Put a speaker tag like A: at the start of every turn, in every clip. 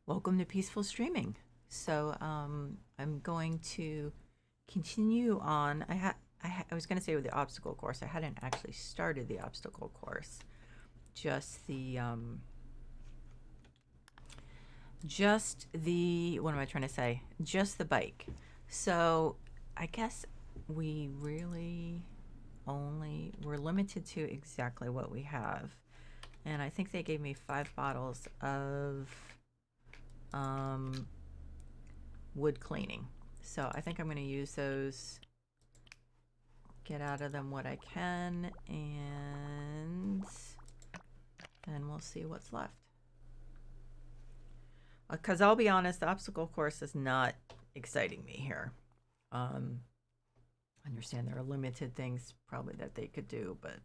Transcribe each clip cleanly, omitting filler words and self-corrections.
A: Welcome to Peaceful Streaming. I'm going to continue on. I was going to say with the obstacle course. I hadn't actually started the obstacle course. Just the what am I trying to say? Just the bike. So I guess we really we're limited to exactly what we have. And I think they gave me 5 bottles of um, wood cleaning. So I think I'm going to use those, get out of them what I can, and then we'll see what's left. Because I'll be honest, the obstacle course is not exciting me here. I understand there are limited things probably that they could do, but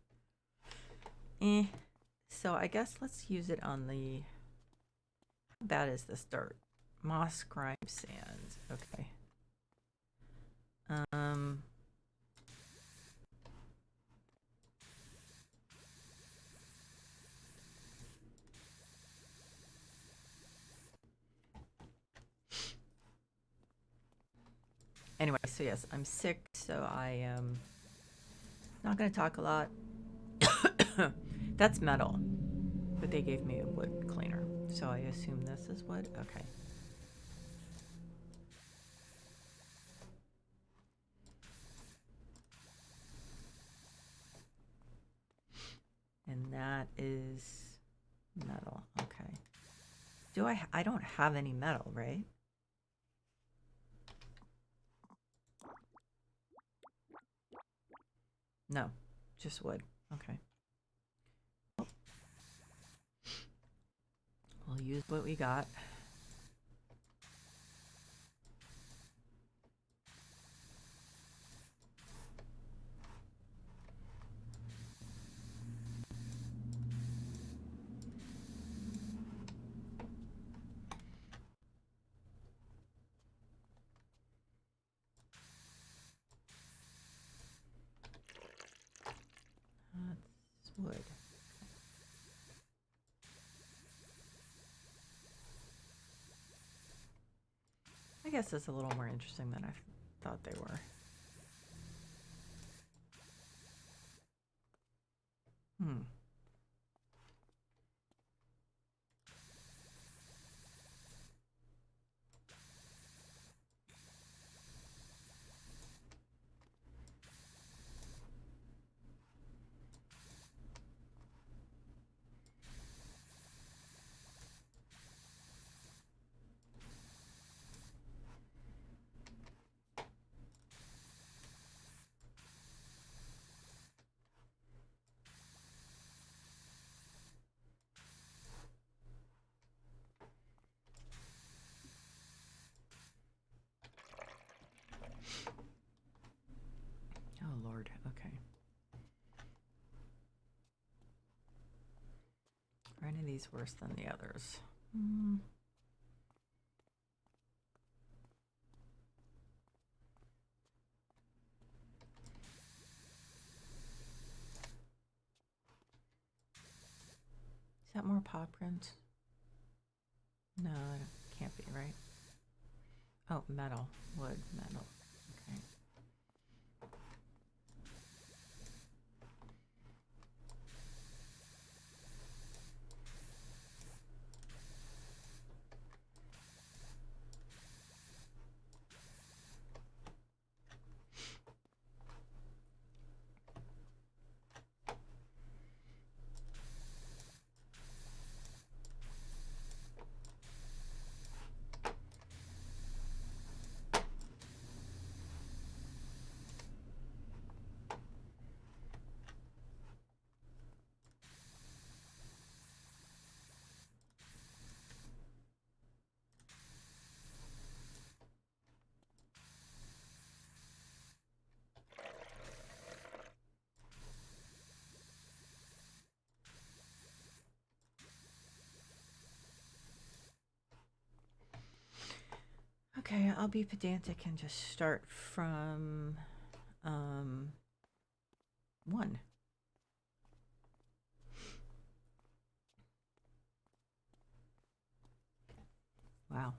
A: So I guess let's use it on the, how bad is this dirt? Moss, grime, sand. Okay. Anyway, so yes, I'm sick, so I am not going to talk a lot. That's metal, but they gave me a wood cleaner, so I assume this is wood. Okay. And that is metal. Okay. I don't have any metal, right? No, just wood. Okay. We'll use what we got. That's wood. I guess it's a little more interesting than I thought they were. Hmm. Oh, Lord. Okay. Are any of these worse than the others? Is that more paw print? No, it can't be, right? Oh, metal. Wood, metal. Okay. Okay, I'll be pedantic and just start from 1. Wow.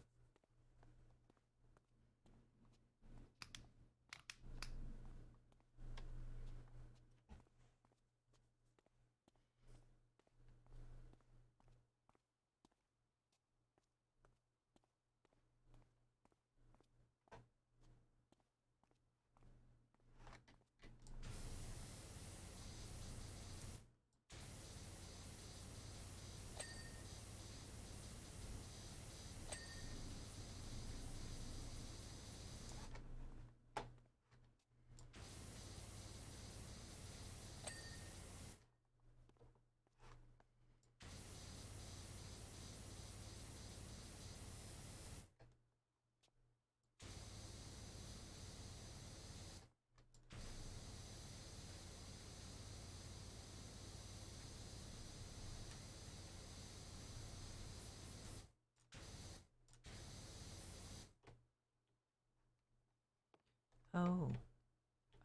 A: Oh.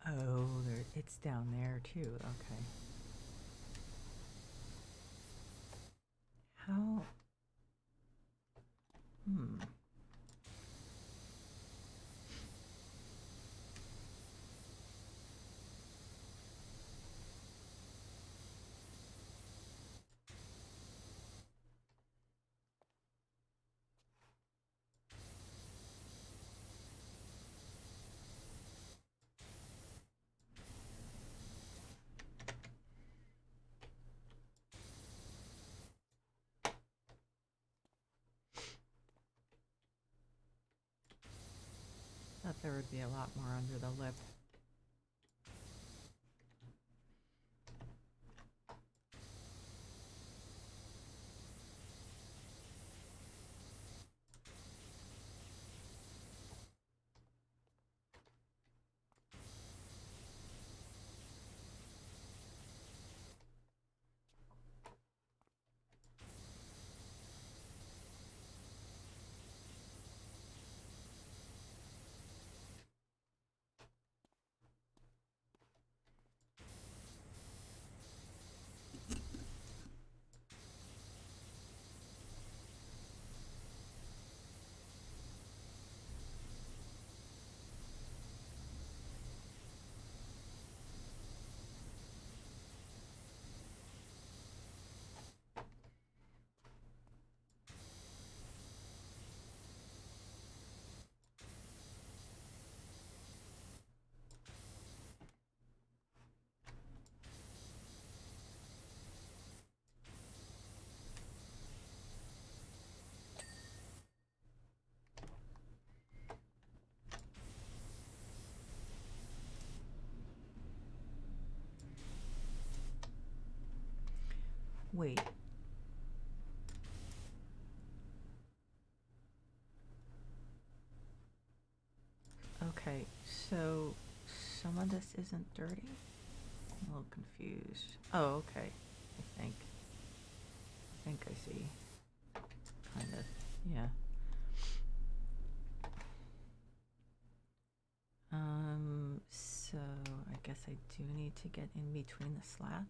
A: Oh, there, it's down there too. Okay. How? Hmm. Thought there would be a lot more under the lip. Wait. Okay, so some of this isn't dirty? I'm a little confused. Oh, okay. I think I see. Kind of. Yeah. So I guess I do need to get in between the slats.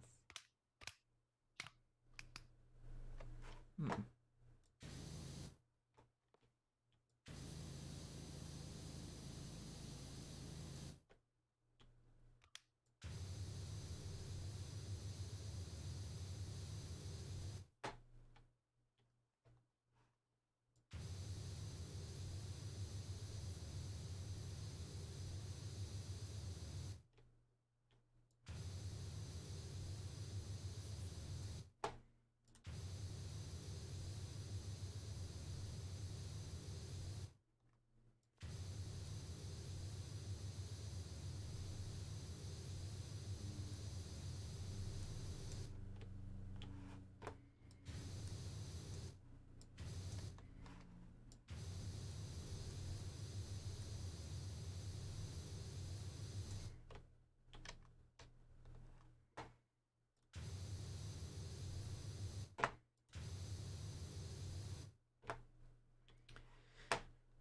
A: Hmm.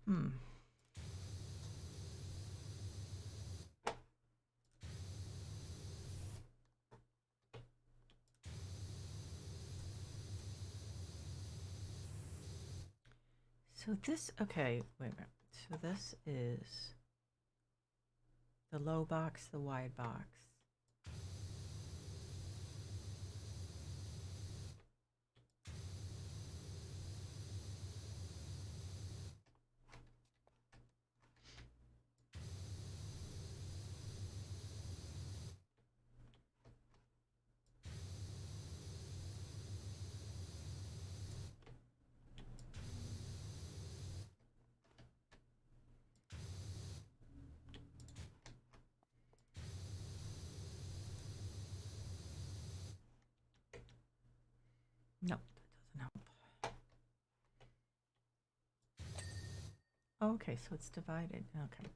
A: Hmm. So this, okay, wait a minute. So this is the low box, the wide box. Nope, that doesn't help. Okay, so it's divided. Okay.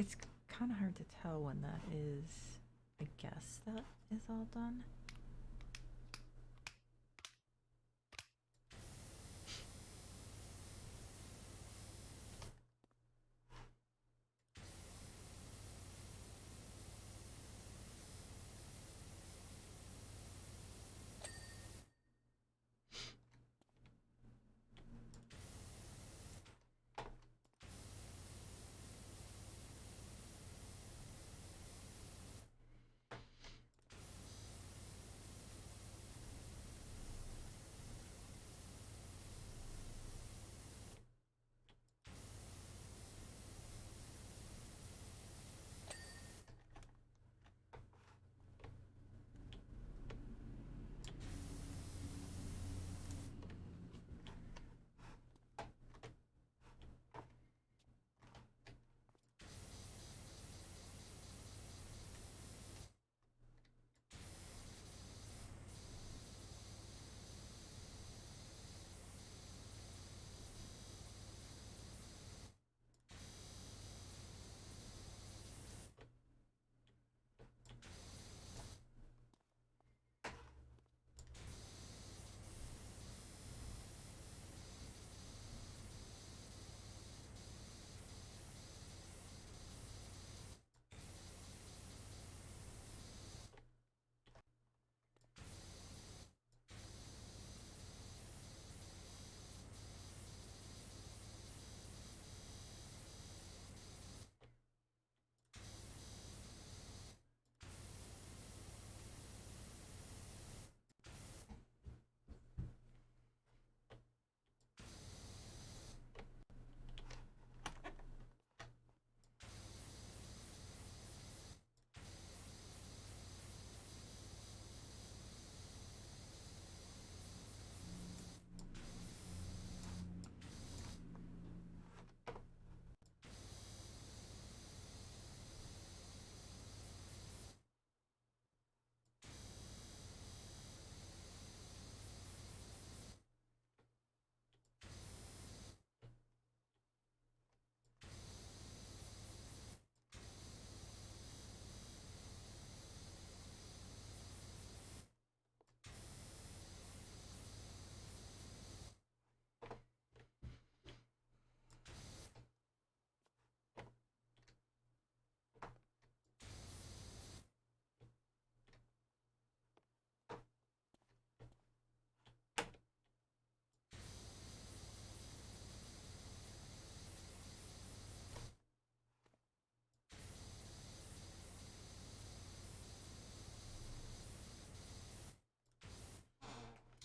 A: It's kind of hard to tell when that is. I guess that is all done.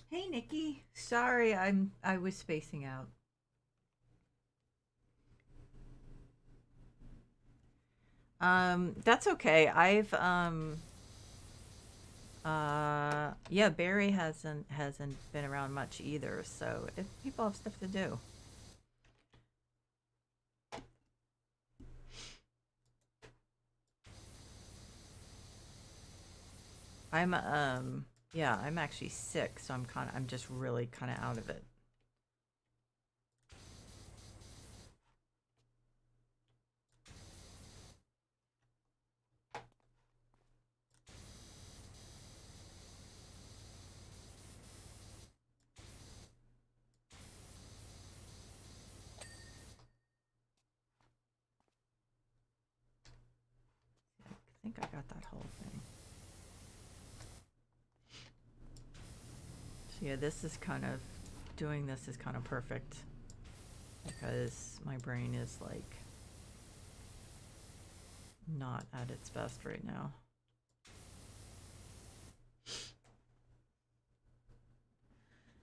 A: Hey, Nikki. Sorry, I was spacing out. That's okay. Yeah, Barry hasn't been around much either, so if people have stuff to do. I'm yeah, I'm actually sick, so I'm just really kind of out of it. I think I got that whole thing. So yeah, this is kind of doing this is kind of perfect because my brain is like not at its best right now.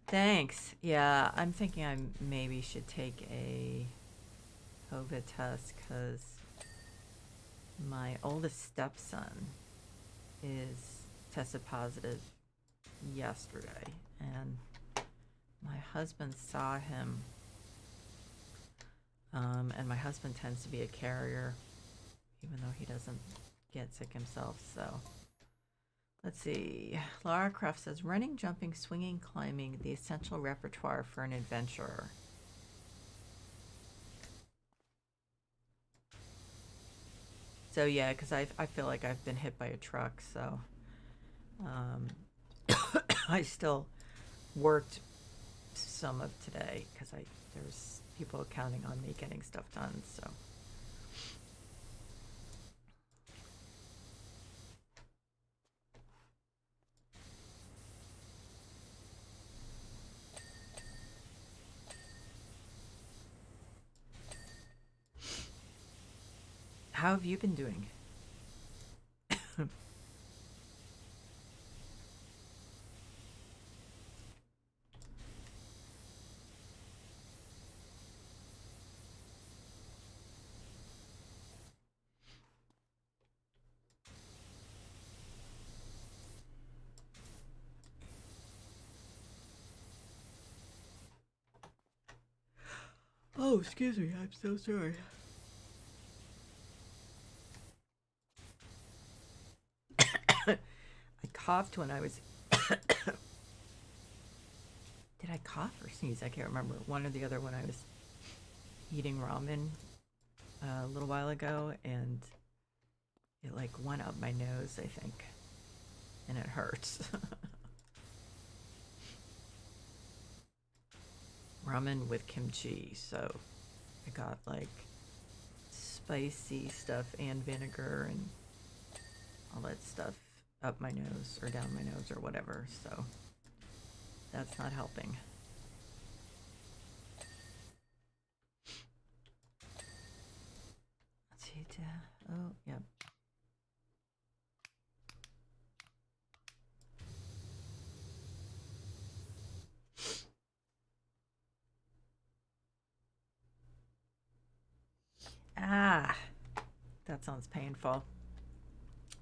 A: Thanks. Yeah, I'm thinking I maybe should take a COVID test because my oldest stepson is tested positive yesterday, and my husband saw him, and my husband tends to be a carrier, even though he doesn't get sick himself. So let's see. Lara Croft says running, jumping, swinging, climbing, the essential repertoire for an adventurer. So yeah, because I feel like I've been hit by a truck, so um, I still worked some of today because there's people counting on me getting stuff done. So how have you been doing? Oh, excuse me. I'm so sorry. I coughed when I was. Did I cough or sneeze? I can't remember. One or the other when I was eating ramen a little while ago, and it like went up my nose, I think, and it hurts. Ramen with kimchi, so I got like spicy stuff and vinegar and all that stuff up my nose or down my nose or whatever, so that's not helping. Let's see. Oh, yep. Ah, that sounds painful.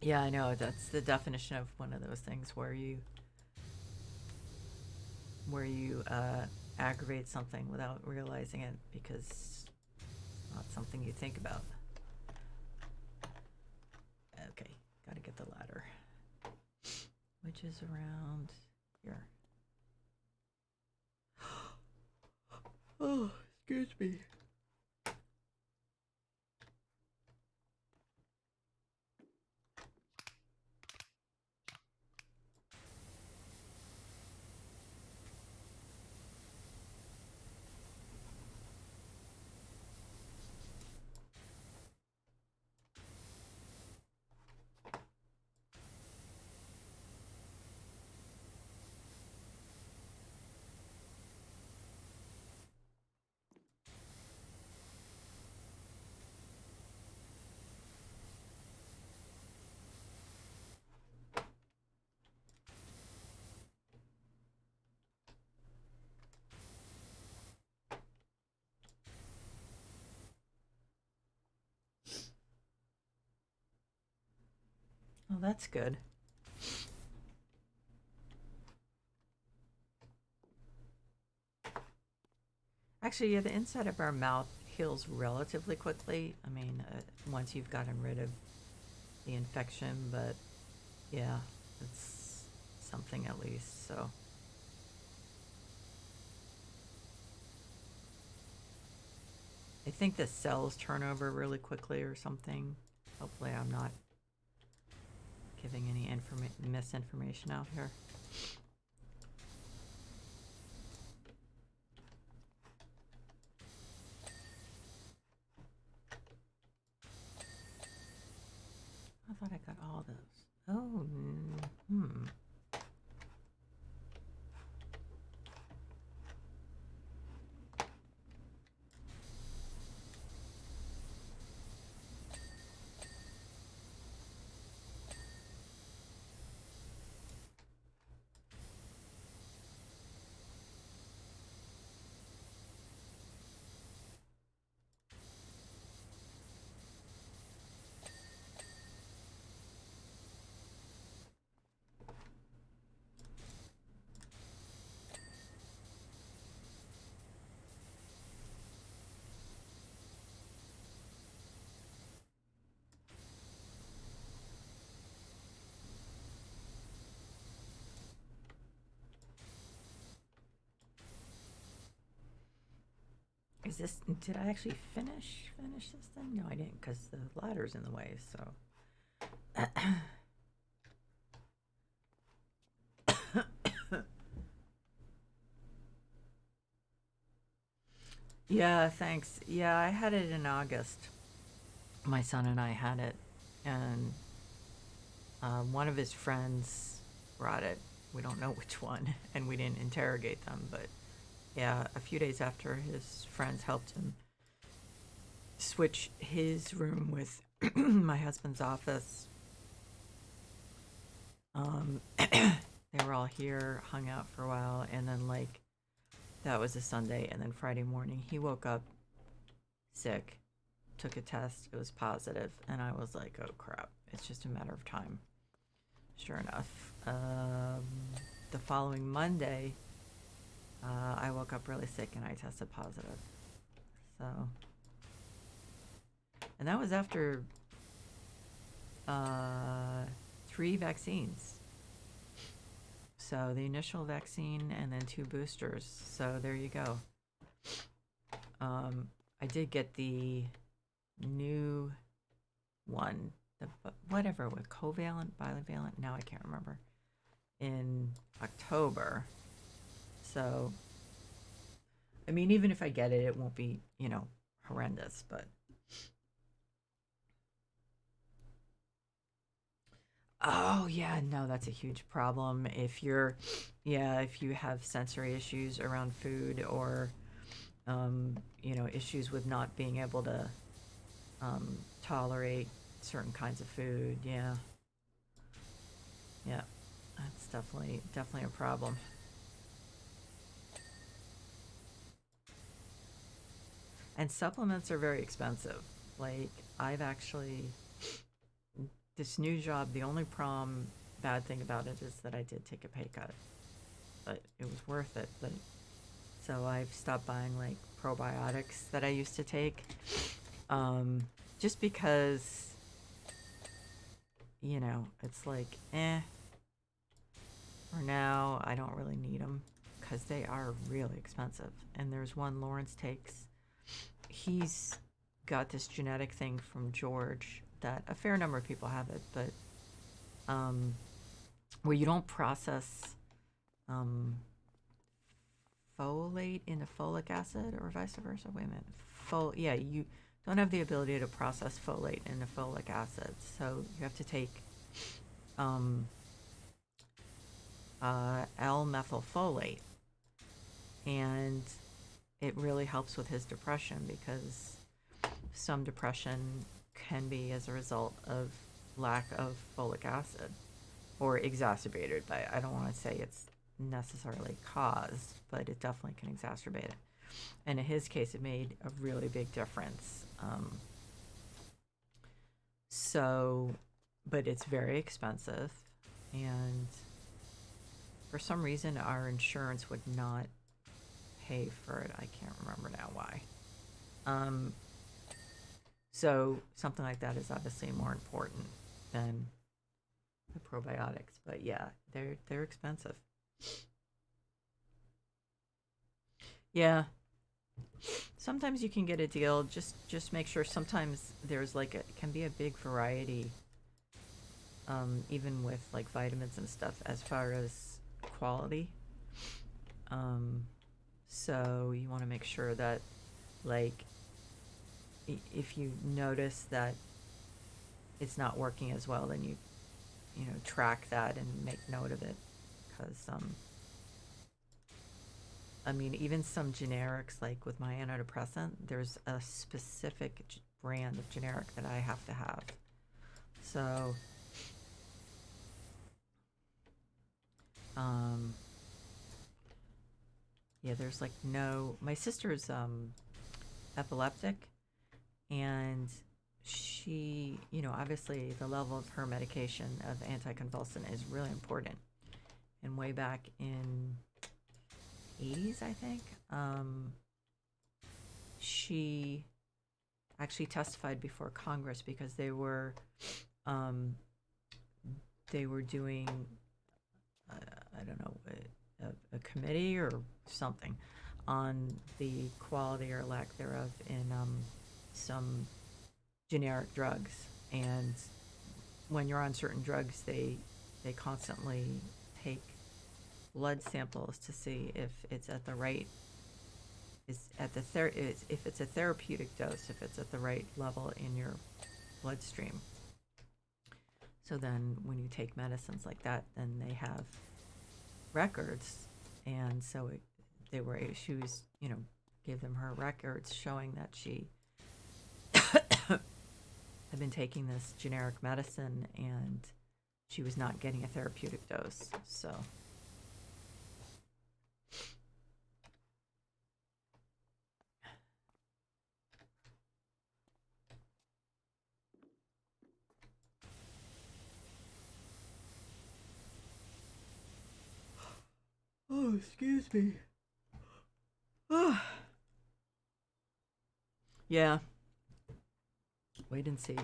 A: Yeah, I know. That's the definition of one of those things where you aggravate something without realizing it because it's not something you think about. Okay, gotta get the ladder, which is around here. Oh, excuse me. Oh, that's good. Actually, yeah, the inside of our mouth heals relatively quickly. I mean, once you've gotten rid of the infection, but yeah, it's something at least. So I think the cells turn over really quickly or something. Hopefully, I'm not giving any misinformation out here. I thought I got all those. Oh, hmm. Is this? Did I actually finish this thing? No, I didn't, because the ladder's in the way. So. Yeah, thanks. Yeah, I had it in August. My son and I had it, and one of his friends brought it. We don't know which one, and we didn't interrogate them, but yeah, a few days after his friends helped him switch his room with my husband's office, they were all here, hung out for a while, and then, like, that was a Sunday, and then Friday morning he woke up sick, took a test, it was positive, and I was like, oh crap, it's just a matter of time. Sure enough, the following Monday, I woke up really sick and I tested positive. So, and that was after 3 vaccines. So the initial vaccine and then 2 boosters. So there you go. I did get the new one, the whatever, with covalent, bivalent. Now I can't remember. In October. So, I mean, even if I get it, it won't be, horrendous, but. Oh, yeah, no, that's a huge problem. If you have sensory issues around food, or, issues with not being able to tolerate certain kinds of food. Yeah. Yeah. That's definitely a problem. And supplements are very expensive. Like, I've actually, this new job, the only bad thing about it is that I did take a pay cut, but it was worth it. But so I've stopped buying, like, probiotics that I used to take, just because, it's like, for now, I don't really need them because they are really expensive. And there's one Lawrence takes. He's got this genetic thing from George that a fair number of people have it, but where you don't process um, folate into folic acid, or vice versa. Wait a minute. Yeah, you don't have the ability to process folate into folic acid, so you have to take L-methylfolate, and it really helps with his depression, because some depression can be as a result of lack of folic acid, or exacerbated by it. I don't want to say it's necessarily caused, but it definitely can exacerbate it. And in his case, it made a really big difference. So, but it's very expensive, and for some reason, our insurance would not pay for it. I can't remember now why. Um, so something like that is obviously more important than the probiotics. But yeah, they're expensive. Yeah. Sometimes you can get a deal. Just make sure. Sometimes there's like it can be a big variety, even with like vitamins and stuff as far as quality. Um, so you want to make sure that like if you notice that it's not working as well, then you know track that and make note of it because I mean, even some generics, like with my antidepressant, there's a specific brand of generic that I have to have. So, um, yeah, there's like no. My sister's epileptic, and she, you know, obviously the level of her medication of anticonvulsant is really important. And way back in 80s, I think, she actually testified before Congress because um, they were doing I don't know a committee or something on the quality or lack thereof in some generic drugs. And when you're on certain drugs, they constantly take blood samples to see if it's at the right is at the if it's a therapeutic dose, if it's at the right level in your bloodstream. So then when you take medicines like that, then they have records. And so she was, you know, gave them her records showing that she had been taking this generic medicine and she was not getting a therapeutic dose. So oh, excuse me. Yeah, wait and see.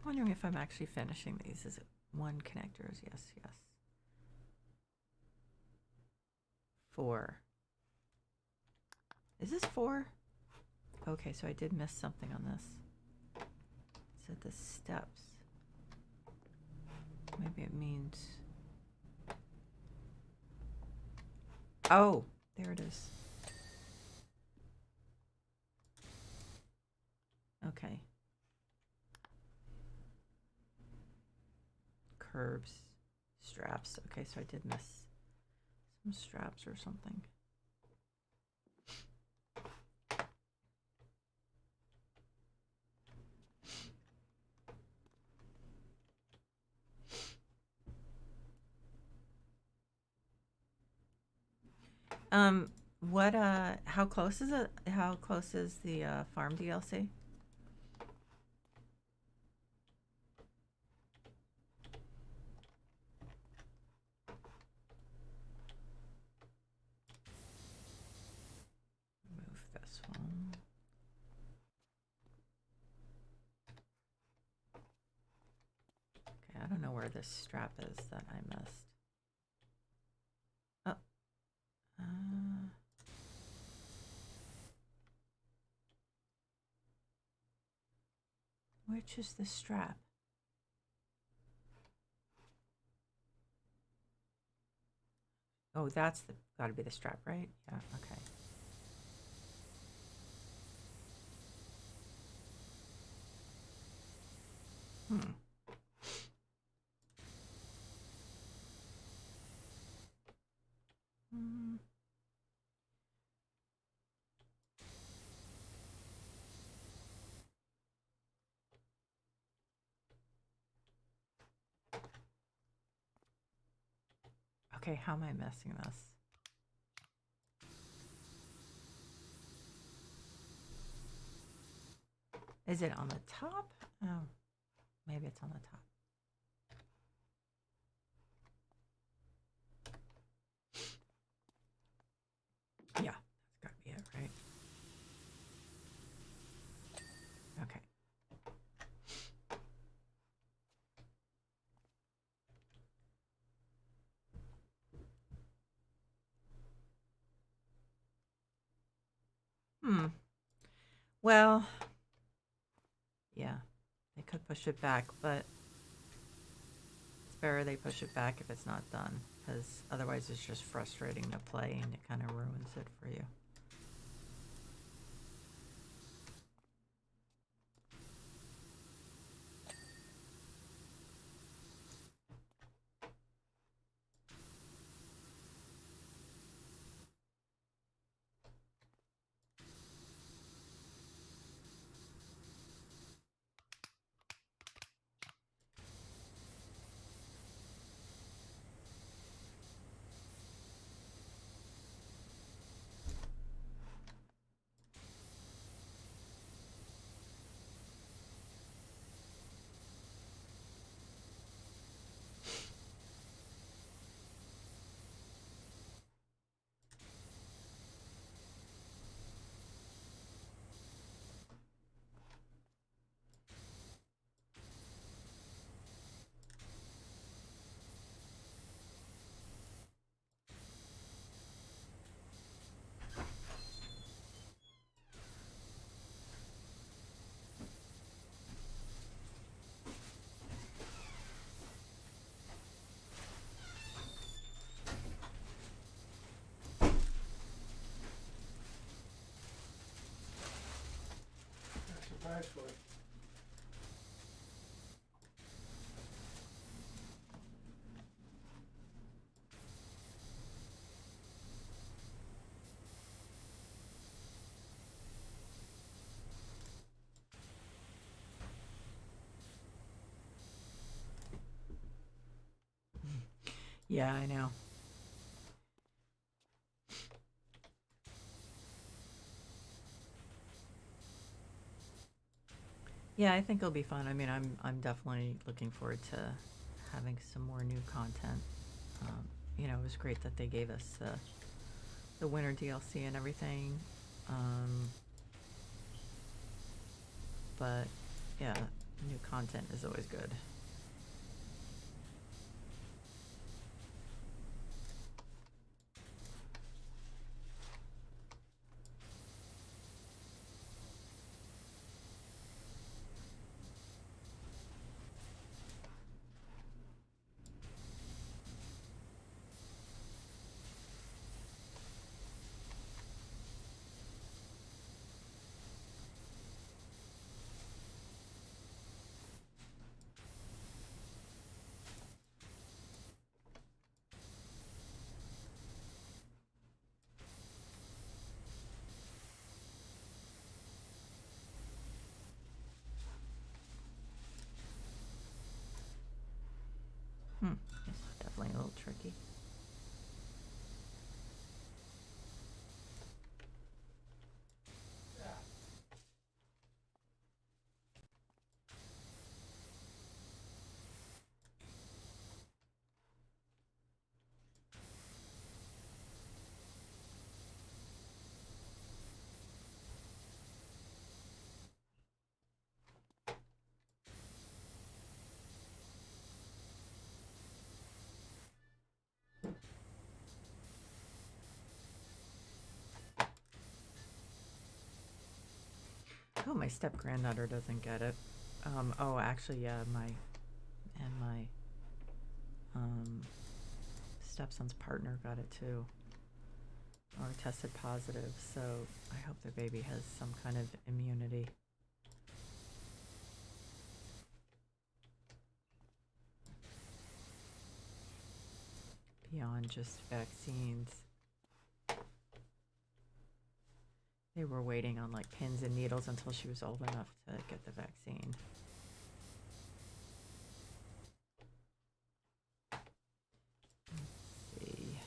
A: Wondering if I'm actually finishing these. Is it one connectors? Yes, yes. 4. Is this 4? Okay, so I did miss something on this. It said the steps. Maybe it means... Oh, there it is. Okay. Curves, straps. Okay, so I did miss some straps or something. What, how close is it? How close is the, farm DLC? Move this one. Okay, I don't know where this strap is that I missed. Oh. Which is the strap? Oh, that's the got to be the strap, right? Yeah. Okay. Hmm. Mm. Okay, how am I messing this? Is it on the top? Oh, maybe it's on the top. Yeah, that's got to be it, right? Okay. Hmm. Well, yeah, they could push it back, but it's better they push it back if it's not done, because otherwise it's just frustrating to play and it kind of ruins it for you.
B: That's a price for it.
A: Yeah, I know. Yeah, I think it'll be fun. I mean, I'm definitely looking forward to having some more new content. It was great that they gave us the winter DLC and everything. Um, but yeah, new content is always good. Hmm. It's definitely a little tricky. Oh, my step granddaughter doesn't get it. Actually, yeah, my um stepson's partner got it too, or tested positive. So I hope the baby has some kind of immunity. Beyond just vaccines. They were waiting on like pins and needles until she was old enough to get the vaccine. Let's see.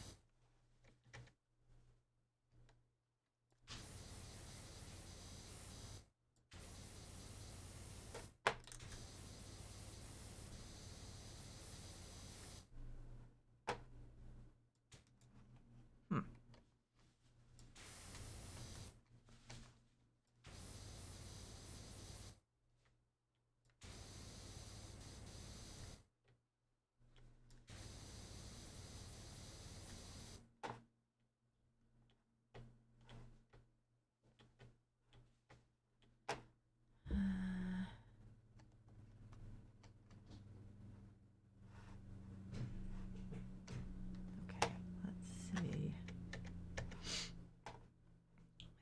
A: Okay, let's see.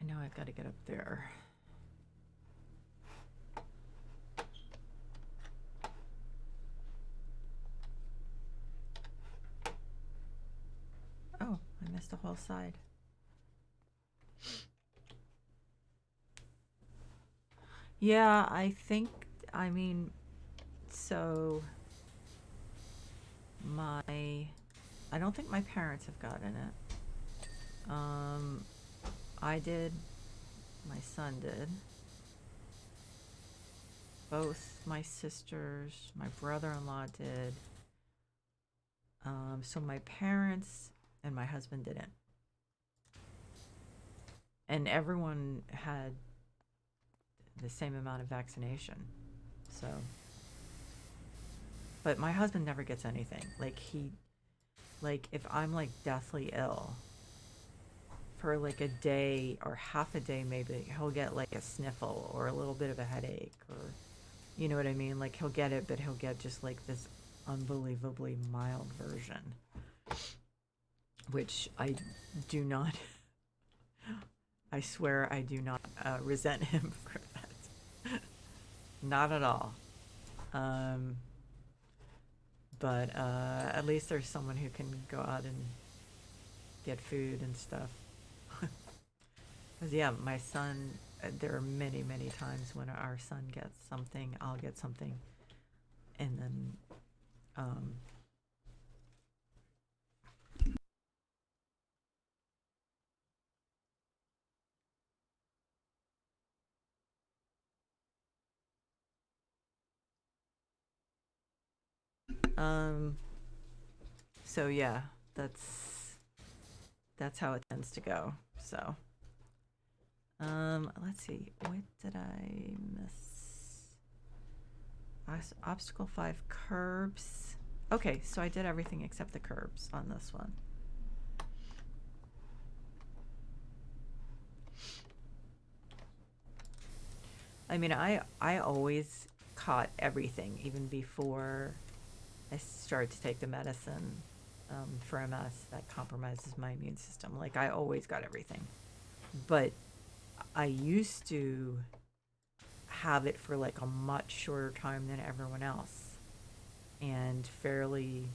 A: I know I've got to get up there. Oh, I missed the whole side. Yeah, I mean, so I don't think my parents have gotten it. I did, my son did. Both my sisters, my brother-in-law did. So my parents and my husband didn't. And everyone had the same amount of vaccination. So, but my husband never gets anything. Like if I'm like deathly ill for like a day or half a day, maybe he'll get like a sniffle or a little bit of a headache, or you know what I mean? Like he'll get it, but he'll get just like this unbelievably mild version, which I do not, I swear I do not resent him for that. Not at all. But at least there's someone who can go out and get food and stuff. Because, yeah, my son, there are many, many times when our son gets something, I'll get something. And then, so yeah, that's how it tends to go. So, let's see, what did I miss? Obstacle 5 curbs. Okay, so I did everything except the curbs on this one. I mean, I always caught everything, even before I started to take the medicine for MS that compromises my immune system. Like, I always got everything. But I used to have it for like a much shorter time than everyone else, and fairly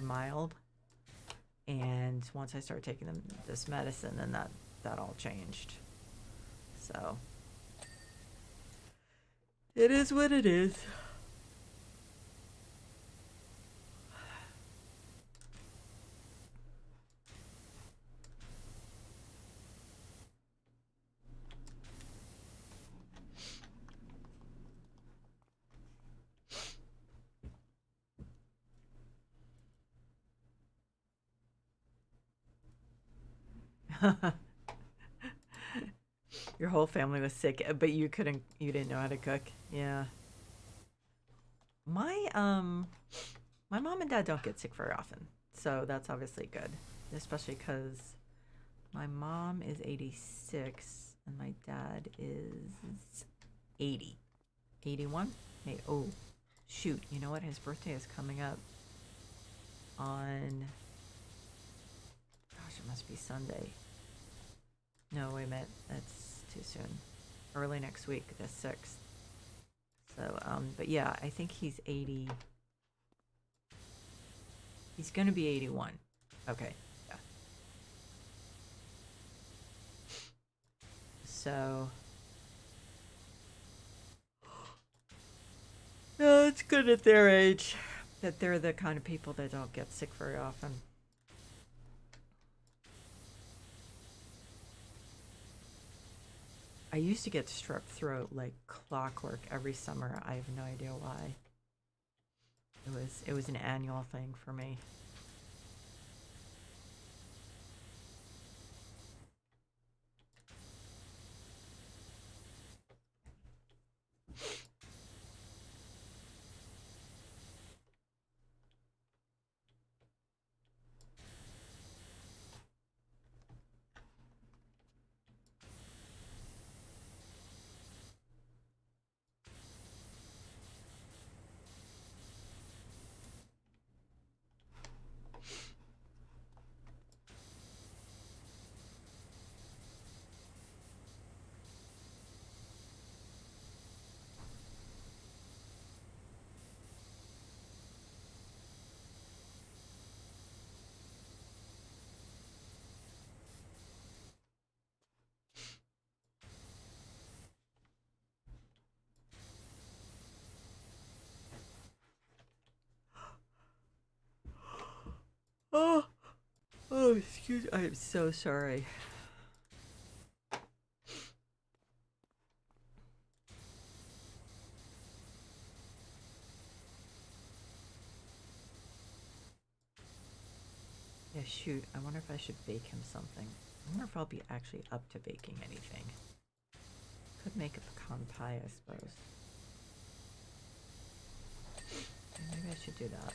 A: mild. And once I started taking this medicine, then that all changed. So it is what it is. Your whole family was sick, but you didn't know how to cook. Yeah. My mom and dad don't get sick very often, so that's obviously good, especially because my mom is 86 and my dad is 80. 81? Hey, oh, shoot, you know what? His birthday is coming up on it must be Sunday. No, wait a minute. That's too soon. Early next week, the 6th. So, but yeah, I think he's 80. He's going to be 81. Okay, yeah. So, no, it's good at their age that they're the kind of people that don't get sick very often. I used to get strep throat like clockwork every summer. I have no idea why. It was an annual thing for me. Oh, oh, excuse me. I am so sorry. Yeah, shoot. I wonder if I should bake him something. I wonder if I'll be actually up to baking anything. Could make a pecan pie, I suppose. Maybe I should do that.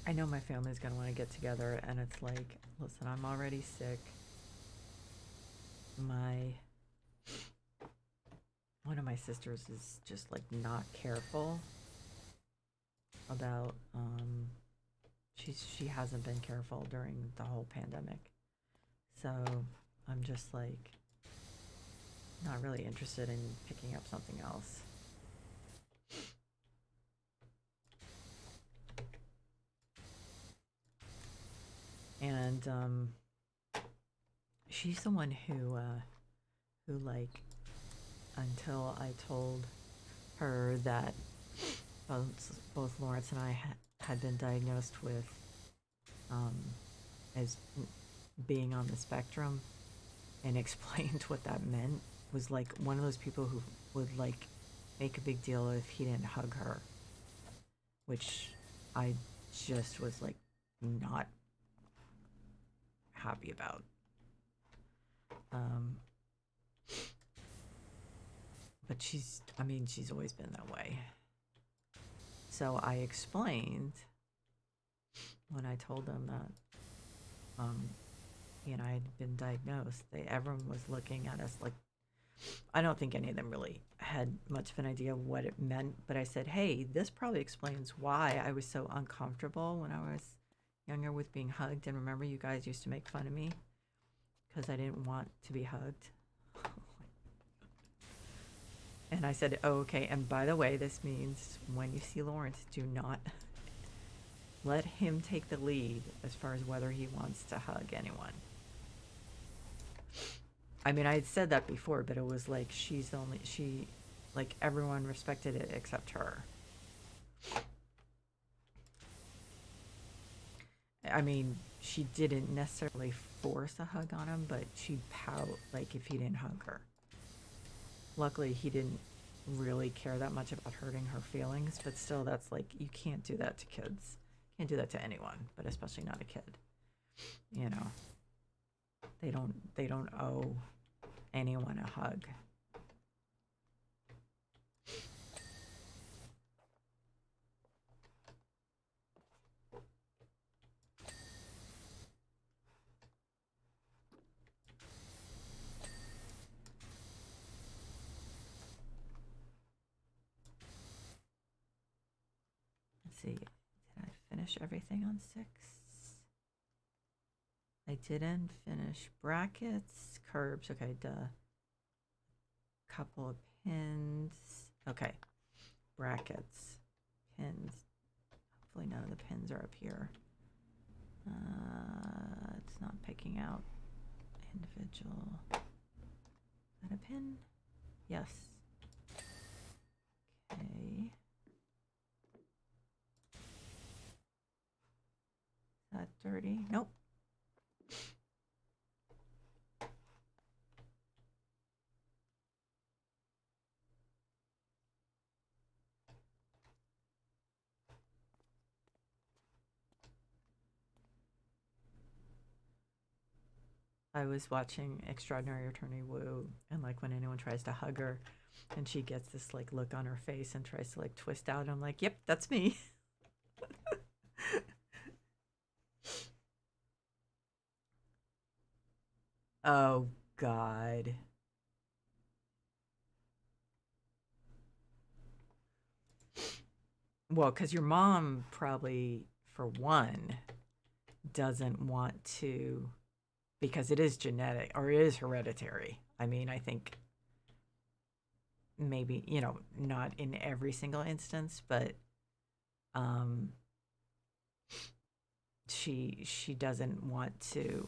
A: I know my family's gonna want to get together, and it's like, listen, I'm already sick. One of my sisters is just like not careful about she hasn't been careful during the whole pandemic. So I'm just like not really interested in picking up something else. And she's the one who like, until I told her that both Lawrence and I had been diagnosed with as being on the spectrum, and explained what that meant, was like one of those people who would like make a big deal if he didn't hug her, which I just was like not happy about. But she's always been that way. So I explained when I told them that I had been diagnosed, everyone was looking at us like, I don't think any of them really had much of an idea of what it meant, but I said, hey, this probably explains why I was so uncomfortable when I was younger with being hugged. And remember, you guys used to make fun of me because I didn't want to be hugged. And I said, oh, okay, and by the way, this means when you see Lawrence, do not let him take the lead as far as whether he wants to hug anyone. I mean, I had said that before, but it was like like everyone respected it except her. I mean, she didn't necessarily force a hug on him, but she'd pout like if he didn't hug her. Luckily, he didn't really care that much about hurting her feelings, but still, that's like, you can't do that to kids. You can't do that to anyone, but especially not a kid. You know, they don't owe anyone a hug. see. Did I finish everything on 6? I didn't finish brackets, curbs. Okay, duh. Couple of pins. Okay, brackets, pins. Hopefully none of the pins are up here. It's not picking out individual. Is that a pin? Yes. Okay. Is that dirty? Nope. I was watching Extraordinary Attorney Wu, and like when anyone tries to hug her, and she gets this like look on her face and tries to like twist out, I'm like, yep, that's me. Oh, God. Well, because your mom probably, for one, doesn't want to, because it is genetic or it is hereditary. I mean, I think maybe, not in every single instance, but um, she doesn't want to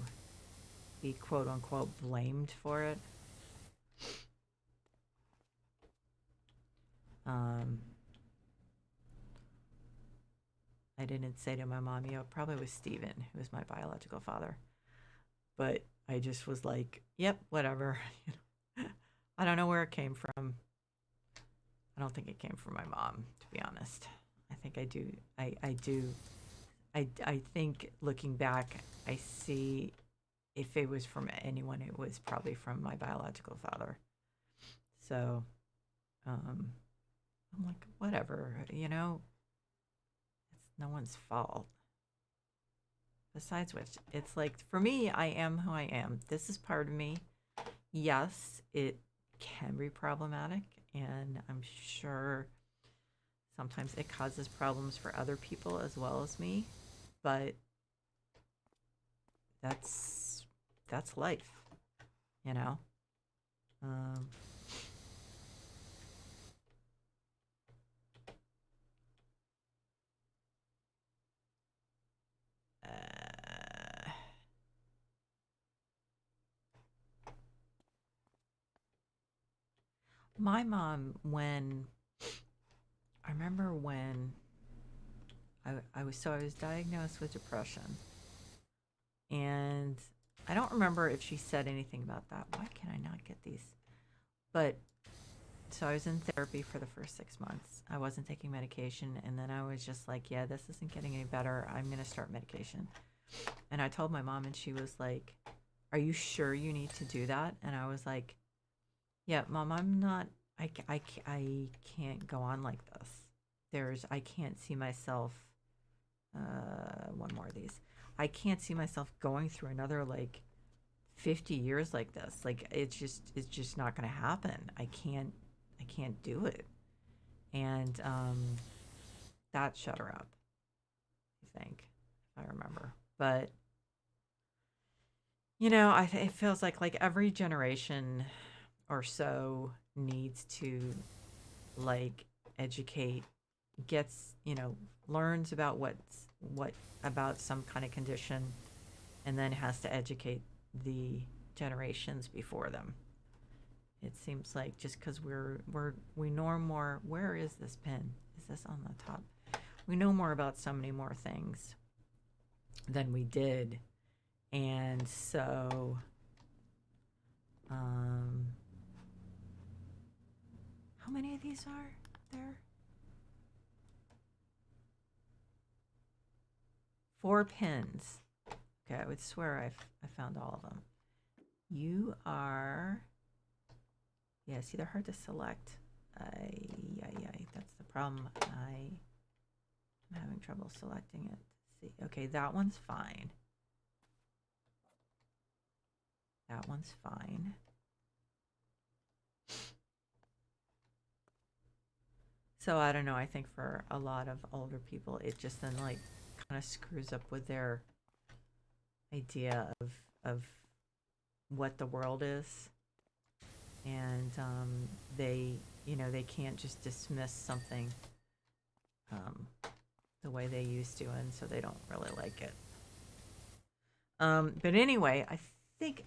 A: be quote unquote blamed for it. Um, I didn't say to my mom, it probably was Steven, who was my biological father. But I just was like, yep, whatever. I don't know where it came from. I don't think it came from my mom, to be honest. I think I do. I do. I think looking back, I see if it was from anyone, it was probably from my biological father. So I'm like, whatever, it's no one's fault. Besides which, it's like, for me, I am who I am. This is part of me. Yes, it can be problematic, and I'm sure sometimes it causes problems for other people as well as me, but that's life, you know. Um, uh, my mom, when I remember when I was diagnosed with depression, and I don't remember if she said anything about that. Why can I not get these? But so I was in therapy for the first 6 months. I wasn't taking medication, and then I was just like, yeah, this isn't getting any better. I'm going to start medication. And I told my mom, and she was like, are you sure you need to do that? And I was like, yeah, Mom, I'm not, I can't go on like this. I can't see myself, one more of these. I can't see myself going through another like 50 years like this. Like it's just not going to happen. I can't do it. And that shut her up, I think, if I remember. But it feels like every generation or so needs to like educate, gets, learns about what about some kind of condition, and then has to educate the generations before them. It seems like just because we know more. Where is this pin? Is this on the top? We know more about so many more things than we did, and so how many of these are there? 4 pins. Okay, I would swear I found all of them. You are, yeah, see, they're hard to select. That's the problem. I'm having trouble selecting it. See, okay, that one's fine. That one's fine. So I don't know. I think for a lot of older people, it just then like kind of screws up with their idea of what the world is, and they they can't just dismiss something um, the way they used to, and so they don't really like it. But anyway, I think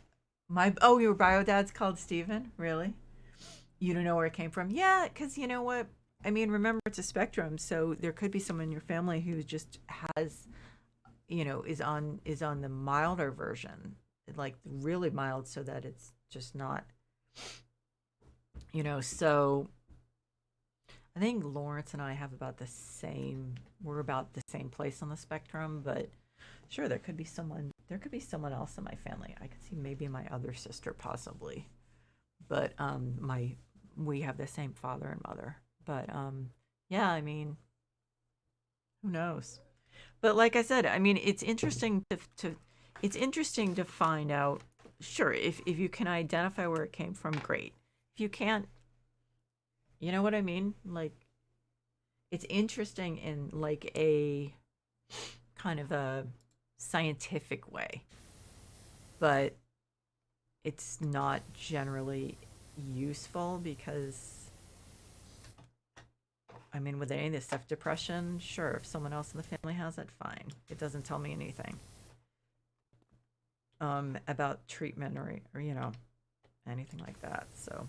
A: my your bio dad's called Steven? Really? You don't know where it came from? Yeah, because you know what? I mean, remember it's a spectrum, so there could be someone in your family who just has, is on the milder version, like really mild, so that it's just not, So I think Lawrence and I have about the same. We're about the same place on the spectrum, but sure, there could be someone. There could be someone else in my family. I could see maybe my other sister, possibly, but my we have the same father and mother. But yeah, I mean, who knows? But like I said, I mean, it's interesting to find out. Sure, if you can identify where it came from, great. If you can't, you know what I mean? Like, it's interesting in like a kind of a scientific way, but it's not generally useful because I mean, with any of this stuff, depression, sure, if someone else in the family has it, fine. It doesn't tell me anything about treatment or anything like that. So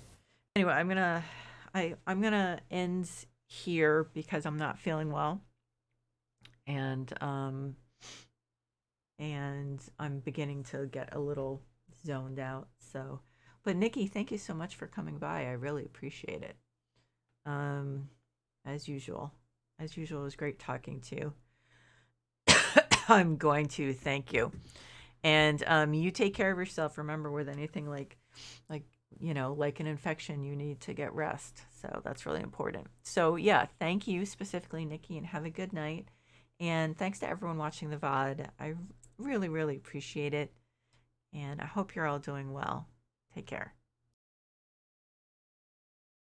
A: anyway, I'm gonna end here because I'm not feeling well, and I'm beginning to get a little zoned out. So, but Nikki, thank you so much for coming by. I really appreciate it. Um, as usual, it was great talking to you. I'm going to thank you, and you take care of yourself. Remember, with anything like like an infection, you need to get rest. So that's really important. So yeah, thank you specifically, Nikki, and have a good night. And thanks to everyone watching the VOD. I really, really appreciate it. And I hope you're all doing well. Take care.